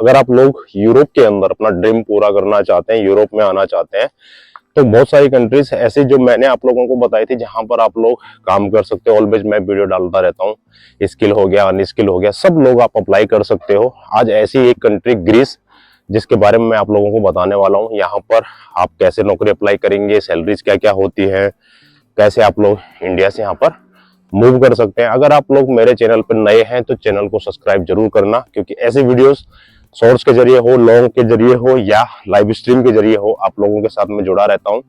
अगर आप लोग यूरोप के अंदर अपना ड्रीम पूरा करना चाहते हैं, यूरोप में आना चाहते हैं, तो बहुत सारी कंट्रीज ऐसी जो मैंने आप लोगों को बताई थी जहां पर आप लोग काम कर सकते हो। ऑलवेज मैं वीडियो डालता रहता हूँ, स्किल हो गया, अनस्किल हो गया, सब लोग आप अप्लाई कर सकते हो। आज ऐसी एक कंट्री ग्रीस, जिसके बारे में मैं आप लोगों को बताने वाला हूँ। यहाँ पर आप कैसे नौकरी अप्लाई करेंगे, सैलरीज क्या क्या होती है, कैसे आप लोग इंडिया से यहाँ पर मूव कर सकते हैं। अगर आप लोग मेरे चैनल पर नए हैं तो चैनल को सब्सक्राइब जरूर करना, क्योंकि ऐसे वीडियोस शॉर्ट्स के जरिए हो, लॉन्ग के जरिए हो या लाइव स्ट्रीम के जरिए हो, आप लोगों के साथ में जुड़ा रहता हूं।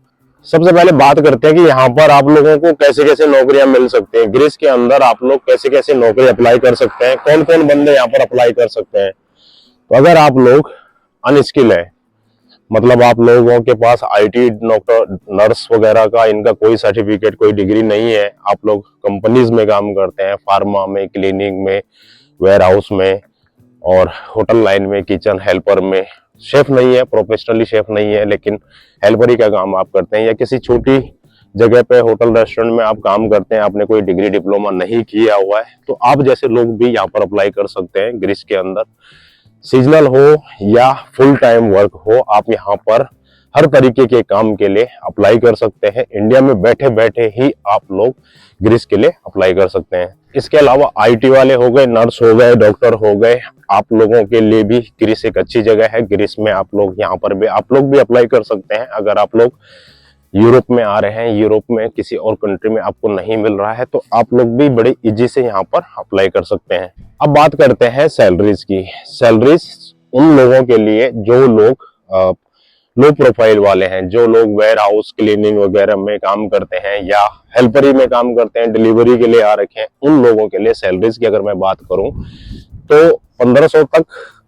सबसे पहले बात करते हैं कि यहाँ पर आप लोगों को कैसे कैसे नौकरियां मिल सकती हैं। ग्रीस के अंदर आप लोग कैसे कैसे नौकरी अप्लाई कर सकते हैं, कौन कौन बंदे यहाँ पर अप्लाई कर सकते हैं। तो अगर आप लोग अनस्किल है, मतलब आप लोगों के पास आईटी, डॉक्टर, नर्स वगैरह का इनका कोई सर्टिफिकेट, कोई डिग्री नहीं है, आप लोग कंपनीज में काम करते हैं, फार्मा में, क्लीनिंग में, वेयर हाउस में और होटल लाइन में, किचन हेल्पर में, शेफ नहीं है, प्रोफेशनली शेफ नहीं है, लेकिन हेल्पर ही का काम आप करते हैं, या किसी छोटी जगह पे होटल रेस्टोरेंट में आप काम करते हैं, आपने कोई डिग्री डिप्लोमा नहीं किया हुआ है, तो आप जैसे लोग भी यहाँ पर अप्लाई कर सकते हैं। ग्रीस के अंदर सीजनल हो या फुल टाइम वर्क हो, आप यहाँ पर हर तरीके के काम के लिए अप्लाई कर सकते हैं। इंडिया में बैठे बैठे ही आप लोग ग्रीस के लिए अप्लाई कर सकते हैं। इसके अलावा आईटी वाले हो गए, नर्स हो गए, डॉक्टर हो गए, आप लोगों के लिए भी ग्रीस एक अच्छी जगह है। ग्रीस में आप लोग यहाँ पर भी आप लोग भी अप्लाई कर सकते हैं। अगर आप लोग यूरोप में आ रहे हैं, यूरोप में किसी और कंट्री में आपको नहीं मिल रहा है, तो आप लोग भी बड़े इजी से यहाँ पर अप्लाई कर सकते हैं। अब बात करते हैं सैलरीज की। सैलरीज उन लोगों के लिए जो लोग लो प्रोफाइल वाले हैं, जो लोग वेयर हाउस, क्लीनिंग वगैरह में काम करते हैं या हेल्परी में काम करते हैं, डिलीवरी के लिए आ रखे हैं, उन लोगों के लिए सैलरीज की अगर मैं बात करूं तो 1500 तक,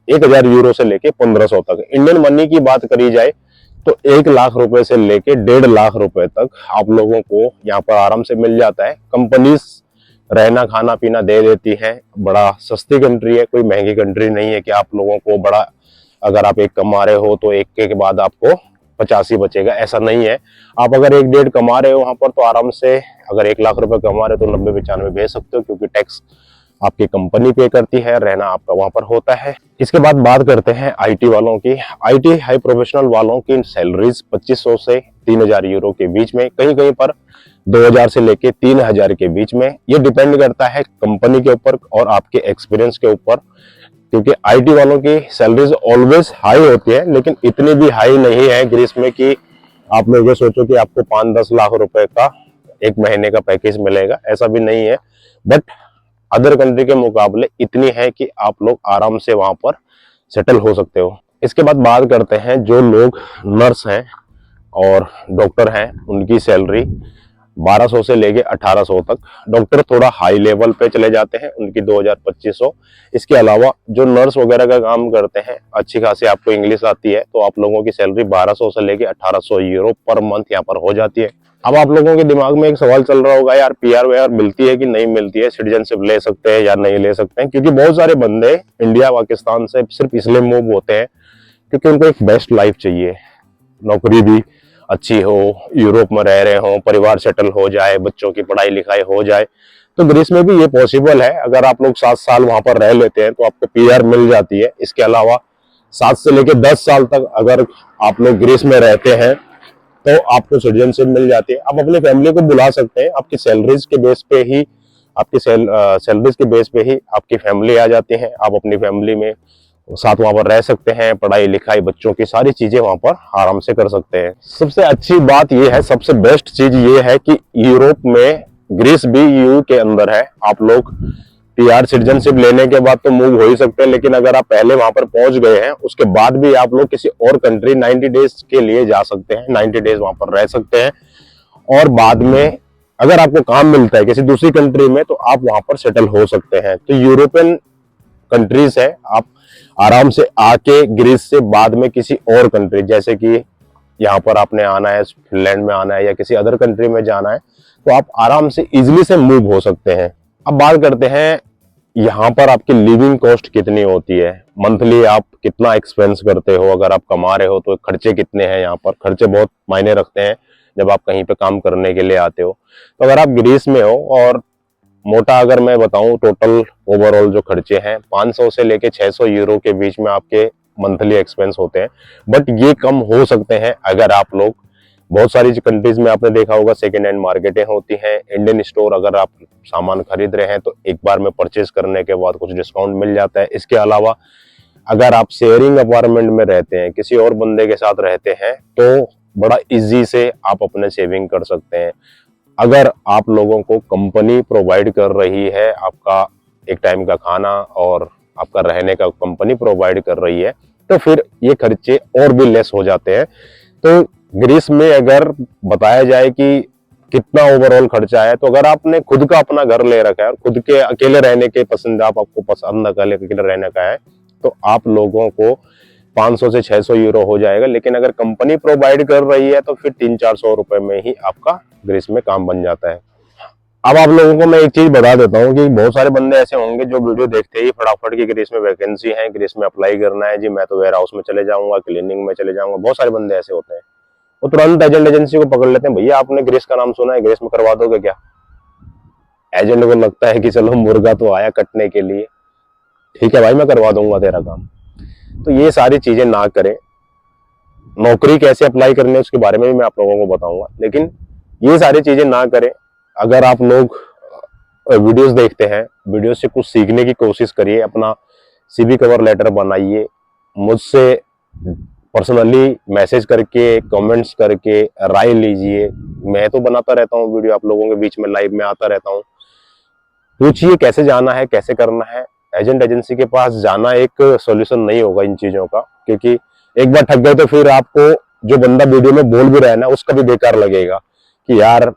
1000 यूरो से लेके 1500 तक। इंडियन मनी की बात करी जाए तो 1 लाख रुपए से लेके 1.5 लाख रुपए तक आप लोगों को यहाँ पर आराम से मिल जाता है। कंपनीज रहना खाना पीना दे देती है। बड़ा सस्ती कंट्री है, कोई महंगी कंट्री नहीं है कि आप लोगों को बड़ा, अगर आप 1 कमा रहे हो तो 1 के बाद आपको 50 ही बचेगा, ऐसा नहीं है। आप अगर 1-1.5 कमा रहे हो वहां पर, तो आराम से अगर 1 लाख रुपए कमा रहे हो तो 90-95 भेज सकते हो, क्योंकि टैक्स आपकी कंपनी पे करती है, रहना आपका वहां पर होता है। इसके बाद बात करते हैं आईटी वालों की। आईटी हाई प्रोफेशनल वालों की सैलरीज 2500 से 3000 यूरो के बीच में, कहीं कहीं पर 2000 से लेके 3000 के बीच में। ये डिपेंड करता है कंपनी के ऊपर और आपके एक्सपीरियंस के ऊपर, क्योंकि आईटी वालों की सैलरीज ऑलवेज हाई होती है, लेकिन इतनी भी हाई नहीं है ग्रीस में कि आप लोग ये सोचो कि आपको 5-10 लाख रुपए का 1 महीने का पैकेज मिलेगा, ऐसा भी नहीं है। बट अदर कंट्री के मुकाबले इतनी है कि आप लोग आराम से वहां पर सेटल हो सकते हो। इसके बाद बात करते हैं जो लोग नर्स हैं और डॉक्टर हैं, उनकी सैलरी 1200 से लेके 1800 तक। डॉक्टर थोड़ा हाई लेवल पे चले जाते हैं, उनकी 2000-2500। इसके अलावा जो नर्स वगैरह का काम करते हैं, अच्छी खासी आपको इंग्लिश आती है, तो आप लोगों की सैलरी 1200 से लेके 1800 यूरो पर मंथ यहाँ पर हो जाती है। अब आप लोगों के दिमाग में एक सवाल चल रहा होगा, यार पीआर वीआर मिलती है कि नहीं मिलती है, सिटीजनशिप ले सकते हैं या नहीं ले सकते हैं? क्योंकि बहुत सारे बंदे इंडिया पाकिस्तान से सिर्फ इसलिए मूव होते हैं क्योंकि उनको एक बेस्ट लाइफ चाहिए, नौकरी भी अच्छी हो, यूरोप में रह रहे हो, परिवार सेटल हो जाए, बच्चों की पढ़ाई लिखाई हो जाए। तो ग्रीस में भी ये पॉसिबल है। अगर आप लोग 7 साल वहां पर रह लेते हैं तो आपको पीआर मिल जाती है। इसके अलावा 7 से लेकर 10 साल तक अगर आप लोग ग्रीस में रहते हैं तो आपको सिटीजनशिप मिल जाती है। आप अपनी फैमिली को बुला सकते हैं, आपकी सैलरीज के बेस पे ही, आपकी सैलरीज के बेस पे ही आपकी फैमिली आ जाती है। आप अपनी फैमिली में साथ वहां पर रह सकते हैं, पढ़ाई लिखाई, बच्चों की सारी चीजें वहां पर आराम से कर सकते हैं। सबसे अच्छी बात यह है, सबसे बेस्ट चीज ये है कि यूरोप में, ग्रीस भी यूयू के अंदर है। आप लोग पीआर सिटीजनशिप लेने के बाद तो मूव हो ही सकते हैं, लेकिन अगर आप पहले वहां पर पहुंच गए हैं उसके बाद भी आप लोग किसी और कंट्री 90 डेज के लिए जा सकते हैं, 90 डेज वहां पर रह सकते हैं, और बाद में अगर आपको काम मिलता है किसी दूसरी कंट्री में तो आप वहां पर सेटल हो सकते हैं। तो यूरोपियन कंट्रीज है, आप आराम से आके ग्रीस से बाद में किसी और कंट्री, जैसे कि यहाँ पर आपने आना है, फिनलैंड में आना है या किसी अदर कंट्री में जाना है, तो आप आराम से इजिली से मूव हो सकते हैं। अब बात करते हैं यहाँ पर आपकी लिविंग कॉस्ट कितनी होती है, मंथली आप कितना एक्सपेंस करते हो, अगर आप कमा रहे हो तो खर्चे कितने हैं। यहाँ पर खर्चे बहुत मायने रखते हैं जब आप कहीं पे काम करने के लिए आते हो। तो अगर आप ग्रीस में हो और मोटा अगर मैं बताऊं टोटल ओवरऑल जो खर्चे हैं 500 से लेके 600 यूरो के बीच में आपके मंथली एक्सपेंस होते हैं। बट ये कम हो सकते हैं अगर आप लोग, बहुत सारी कंट्रीज में आपने देखा होगा सेकेंड हैंड मार्केटें होती हैं, इंडियन स्टोर, अगर आप सामान खरीद रहे हैं तो एक बार में परचेज करने के बाद कुछ डिस्काउंट मिल जाता है। इसके अलावा अगर आप शेयरिंग अपार्टमेंट में रहते हैं, किसी और बंदे के साथ रहते हैं, तो बड़ा इजी से आप अपने सेविंग कर सकते हैं। अगर आप लोगों को कंपनी प्रोवाइड कर रही है आपका एक टाइम का खाना और आपका रहने का कंपनी प्रोवाइड कर रही है, तो फिर ये खर्चे और भी लेस हो जाते हैं। तो ग्रीस में अगर बताया जाए कि कितना ओवरऑल खर्चा है, तो अगर आपने खुद का अपना घर ले रखा है और खुद के अकेले रहने के पसंद, आपको पसंद अकेले रहने का है, तो आप लोगों को 500 से 600 यूरो हो जाएगा। लेकिन अगर कंपनी प्रोवाइड कर रही है तो फिर 300-400 रुपए में ही आपका ग्रीस में काम बन जाता है। अब आप लोगों को मैं एक चीज बता देता हूँ कि बहुत सारे बंदे ऐसे होंगे जो वीडियो देखते ही फटाफट की ग्रीस में वैकेंसी है, ग्रीस में अप्लाई करना है जी, मैं तो वेयर हाउस में चले जाऊंगा, क्लीनिंग में चले जाऊंगा। बहुत सारे बंदे ऐसे होते हैं, वो तुरंत एजेंट एजेंसी को पकड़ लेते हैं, भैया आपने ग्रीस का नाम सुना है, ग्रीस में करवा दोगे क्या? एजेंट को लगता है कि चलो मुर्गा तो आया कटने के लिए, ठीक है भाई मैं करवा दूंगा तेरा काम। तो ये सारी चीजें ना करें। नौकरी कैसे अप्लाई करनी है उसके बारे में भी मैं आप लोगों को बताऊंगा, लेकिन ये सारी चीजें ना करें। अगर आप लोग वीडियोस देखते हैं, वीडियो से कुछ सीखने की कोशिश करिए, अपना सीवी कवर लेटर बनाइए, मुझसे पर्सनली मैसेज करके, कमेंट्स करके राय लीजिए। मैं तो बनाता रहता हूँ वीडियो, आप लोगों के बीच में लाइव में आता रहता हूँ। पूछिए कैसे जाना है, कैसे करना है। एजेंट एजेंसी के पास जाना एक सॉल्यूशन नहीं होगा इन चीजों का, क्योंकि एक बार ठग गए तो फिर आपको जो बंदा वीडियो में बोल भी रहा है ना, उसका भी बेकार लगेगा कि यार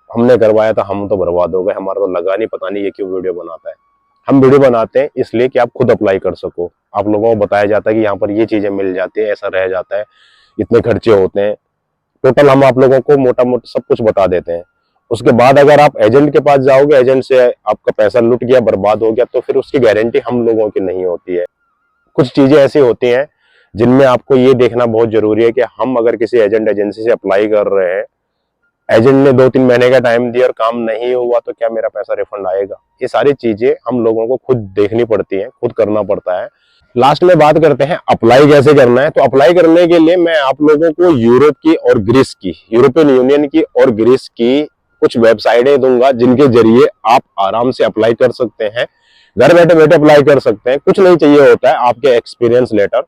हमने करवाया था, हम तो बर्बाद हो गए, हमारा तो लगा नहीं, पता नहीं ये क्यों वीडियो बनाता है। हम वीडियो बनाते हैं इसलिए कि आप खुद अप्लाई कर सको। आप लोगों को बताया जाता है कि यहाँ पर ये चीजें मिल जाती है, ऐसा रह जाता है, इतने खर्चे होते हैं। टोटल हम आप लोगों को मोटा मोटा सब कुछ बता देते हैं। उसके बाद अगर आप एजेंट के पास जाओगे, एजेंट से आपका पैसा लुट गया, बर्बाद हो गया, तो फिर उसकी गारंटी हम लोगों की नहीं होती है। कुछ चीजें ऐसी होती हैं जिनमें आपको ये देखना बहुत जरूरी है कि हम अगर किसी एजेंट एजेंसी से अप्लाई कर रहे हैं, एजेंट ने 2-3 महीने का टाइम दिया और काम नहीं हुआ, तो क्या मेरा पैसा रिफंड आएगा? ये सारी चीजें हम लोगों को खुद देखनी पड़ती हैं, खुद करना पड़ता है। लास्ट में बात करते हैं अप्लाई कैसे करना है। तो अप्लाई करने के लिए मैं आप लोगों को यूरोप की और ग्रीस की, यूरोपियन यूनियन की और ग्रीस की कुछ वेबसाइटें दूंगा, जिनके जरिए आप आराम से अप्लाई कर सकते हैं, घर बैठे बैठे अप्लाई कर सकते हैं। कुछ नहीं चाहिए होता है, आपके एक्सपीरियंस लेटर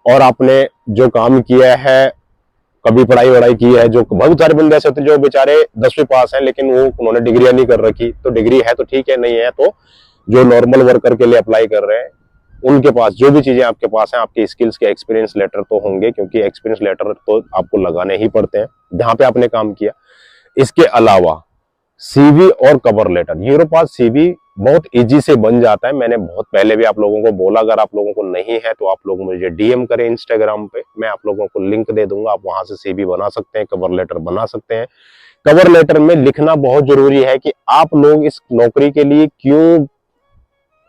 और आपने जो काम किया है, कभी पढ़ाई वढ़ाई की है। जो बहुत सारे बंदे ऐसे होते हैं जो बेचारे 10वीं पास हैं लेकिन वो उन्होंने डिग्रियां नहीं कर रखी, तो डिग्री है तो ठीक है, नहीं है तो जो नॉर्मल वर्कर के लिए अप्लाई कर रहे हैं, उनके पास जो भी चीजें आपके पास हैं, आपके स्किल्स के एक्सपीरियंस लेटर तो होंगे, क्योंकि एक्सपीरियंस लेटर तो आपको लगाने ही पड़ते हैं जहां पे आपने काम किया। इसके अलावा सीवी और कवर लेटर, यूरोप पास सीवी बहुत इजी से बन जाता है। मैंने बहुत पहले भी आप लोगों को बोला, अगर आप लोगों को नहीं है तो आप लोग मुझे डीएम करें इंस्टाग्राम पे, मैं आप लोगों को लिंक दे दूंगा, आप वहां से सीवी बना सकते हैं, कवर लेटर बना सकते हैं। कवर लेटर में लिखना बहुत जरूरी है कि आप लोग इस नौकरी के लिए क्यों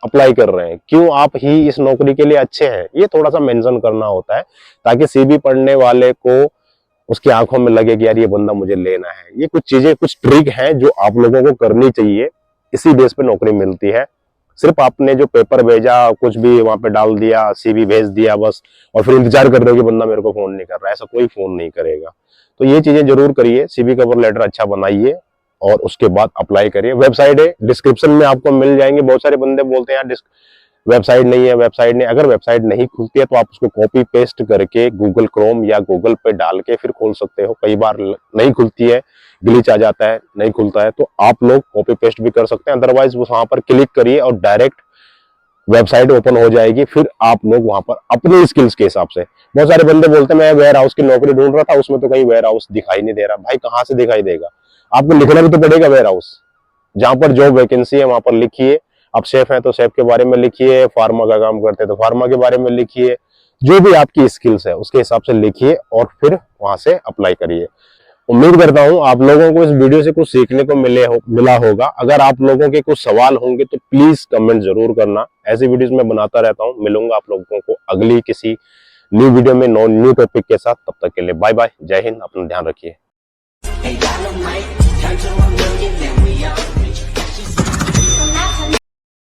अप्लाई कर रहे हैं, क्यों आप ही इस नौकरी के लिए अच्छे हैं, ये थोड़ा सा मेंशन करना होता है, ताकि सीवी पढ़ने वाले को उसकी आंखों में लगे कि यार ये बंदा मुझे लेना है। ये कुछ चीजें, कुछ ट्रिक हैं जो आप लोगों को करनी चाहिए, इसी बेस पे नौकरी मिलती है। सिर्फ आपने जो पेपर भेजा, कुछ भी वहां पे डाल दिया, सीवी भेज दिया बस, और फिर इंतजार कर रहे हो कि बंदा मेरे को फोन नहीं कर रहा है, ऐसा कोई फोन नहीं करेगा। तो ये चीजें जरूर करिए, सीवी कवर लेटर अच्छा बनाइए और उसके बाद अप्लाई करिए। वेबसाइट है डिस्क्रिप्शन में आपको मिल जाएंगे। बहुत सारे बंदे बोलते हैं यार वेबसाइट नहीं है, वेबसाइट नहीं। अगर वेबसाइट नहीं खुलती है तो आप उसको कॉपी पेस्ट करके गूगल क्रोम या गूगल पे डाल के फिर खोल सकते हो। कई बार नहीं खुलती है, ग्लिच आ जाता है, नहीं खुलता है, तो आप लोग कॉपी पेस्ट भी कर सकते हैं। अदरवाइज वहां पर क्लिक करिए और डायरेक्ट वेबसाइट ओपन हो जाएगी। फिर आप लोग वहां पर अपने स्किल्स के हिसाब से, बहुत सारे बंदे बोलते हैं मैं वेयर हाउस की नौकरी ढूंढ रहा था, उसमें तो कहीं वेयर हाउस दिखाई नहीं दे रहा। भाई कहाँ से दिखाई देगा? आपको लिखना भी तो पड़ेगा वेयर हाउस। जहां पर जॉब वैकेंसी है वहां पर लिखिए। आप शेफ हैं तो शेफ के बारे में लिखिए, फार्मा का काम करते हैं तो फार्मा के बारे में लिखिए, जो भी आपकी स्किल्स है उसके हिसाब से लिखिए और फिर वहां से अप्लाई करिए। उम्मीद करता हूं आप लोगों को इस वीडियो से कुछ सीखने को मिला होगा। अगर आप लोगों के कुछ सवाल होंगे तो प्लीज कमेंट जरूर करना। ऐसी वीडियोस मैं बनाता रहता हूं। मिलूंगा आप लोगों को अगली किसी न्यू वीडियो में न्यू टॉपिक के साथ। तब तक के लिए बाय बाय, जय हिंद, अपना ध्यान रखिए।